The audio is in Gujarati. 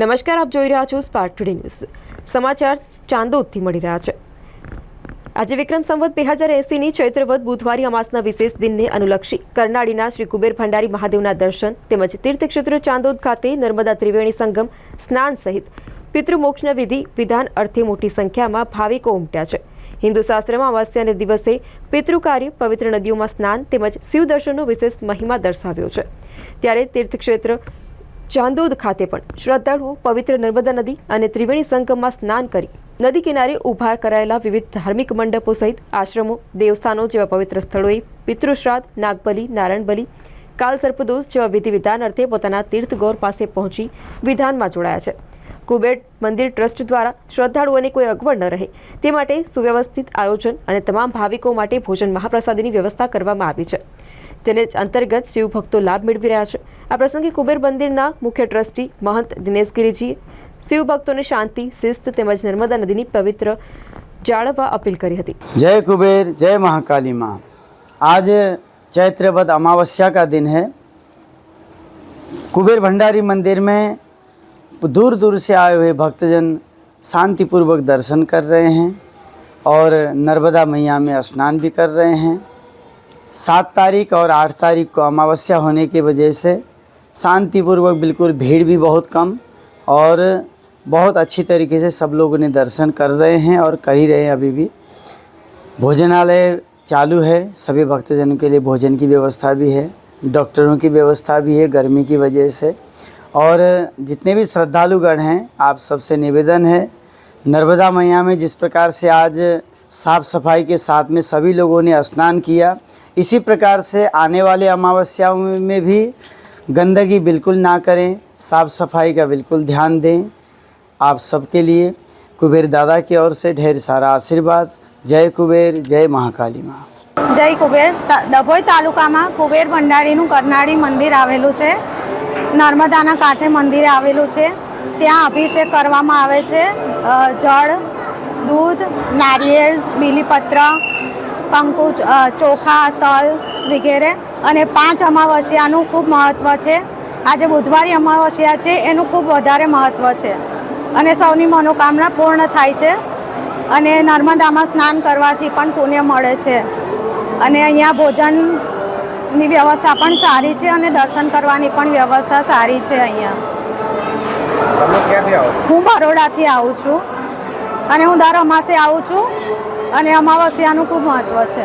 નમસ્કાર, આપ જોઈ રહ્યા છો સ્પાર્ક ટુડે ન્યૂઝ. સમાચાર ચાંદોદથી મળી રહ્યા છે. આજે વિક્રમ સંવત 2080ની ચૈત્રવદ બુધવારી અમાસના વિશેષ દિનને અનુલક્ષી કરનાળીના શ્રી કુબેર ભંડારી મહાદેવના દર્શન તેમજ તીર્થક્ષેત્ર ચાંદોદ ખાતે નર્મદા ત્રિવેણી સંગમ સ્નાન સહિત પિતૃમોક્ષના વિધાન અર્થે મોટી સંખ્યામાં ભાવિકો ઉમટ્યા છે. હિન્દુ શાસ્ત્રમાં અમાસ્યાના દિવસે પિતૃકાર્ય, પવિત્ર નદીઓમાં સ્નાન તેમજ શિવ દર્શનનો વિશેષ મહિમા દર્શાવ્યો છે. ત્યારે તીર્થક્ષેત્ર ચાંદોદ ખાતે પણ શ્રદ્ધાળુઓ પવિત્ર નર્મદા નદી અને ત્રિવેણી સંગમમાં સ્નાન કરી નદી કિનારે ઊભા કરાયેલા વિવિધ ધાર્મિક મંડપો સહિત આશ્રમો, દેવસ્થાનો જેવા પવિત્ર સ્થળોએ પિતૃશ્રાદ્ધ, નાગબલી, નારાયણ બલી, કાલ સર્પદોષ જેવા વિધિ વિધાન અર્થે પોતાના તીર્થગોર પાસે પહોંચી વિધાનમાં જોડાયા છે. કુબેર મંદિર ટ્રસ્ટ દ્વારા શ્રદ્ધાળુઓને કોઈ અગવડ ન રહે તે માટે સુવ્યવસ્થિત આયોજન અને તમામ ભાવિકો માટે ભોજન મહાપ્રસાદીની વ્યવસ્થા કરવામાં આવી છે, જેને અંતર્ગત શિવ ભક્તો લાભ મેળવી રહ્યા છે. આ પ્રસંગે કુબેર મંદિરના મુખ્ય ટ્રસ્ટી મહંત દિનેશગીરીજીએ શિવ ભક્તોને શાંતિ, શિસ્ત તેમજ નર્મદા નદીની પવિત્ર જાળવવા અપીલ કરી હતી. जय कुबेर, जय महाकाली माँ. आज चैत्रवद अमावस्या का दिन है. कुबेर भंडारी मंदिर में दूर दूर से आए हुए भक्तजन शांतिपूर्वक दर्शन कर रहे हैं और नर्मदा मैया में स्नान भी कर रहे हैं. 7 तारीख और 8 तारीख को अमावस्या होने की वजह से शांतिपूर्वक बिल्कुल भीड़ भी बहुत कम और बहुत अच्छी तरीके से सब लोगों ने दर्शन कर रहे हैं और कर ही रहे हैं. अभी भी भोजनालय चालू है, सभी भक्तजनों के लिए भोजन की व्यवस्था भी है, डॉक्टरों की व्यवस्था भी है गर्मी की वजह से. और जितने भी श्रद्धालुगण हैं, आप सबसे निवेदन है, नर्मदा मैया में जिस प्रकार से आज साफ़ सफाई के साथ में सभी लोगों ने स्नान किया, इसी प्रकार से आने वाले अमावस्याओं में भी गंदगी बिल्कुल ना करें, साफ़ सफाई का बिल्कुल ध्यान दें. आप सबके लिए कुबेर दादा की ओर से ढेर सारा आशीर्वाद. जय कुबेर, जय महाकाली माँ. जय कुबेर. ડભોઈ તાલુકામાં કુબેર ભંડારીનું કરનાળી મંદિર આવેલું છે. નર્મદાના કાંઠે મંદિરે આવેલું છે. ત્યાં અભિષેક કરવામાં આવે છે. જળ, દૂધ, નારિયેળ, બીલીપત્ર, કંકુ, ચોખા, તલ વગેરે. અને 5 અમાવસ્યાનું ખૂબ મહત્ત્વ છે. આજે બુધવારી અમાવસ્યા છે એનું ખૂબ વધારે મહત્ત્વ છે અને સૌની મનોકામના પૂર્ણ થાય છે. અને નર્મદામાં સ્નાન કરવાથી પણ પુણ્ય મળે છે. અને અહીંયા ભોજનની વ્યવસ્થા પણ સારી છે અને દર્શન કરવાની પણ વ્યવસ્થા સારી છે. અહીંયા હું બરોડાથી આવું છું અને હું દર અમાસે આવું છું અને અમાવસ્યાનું ખૂબ મહત્ત્વ છે.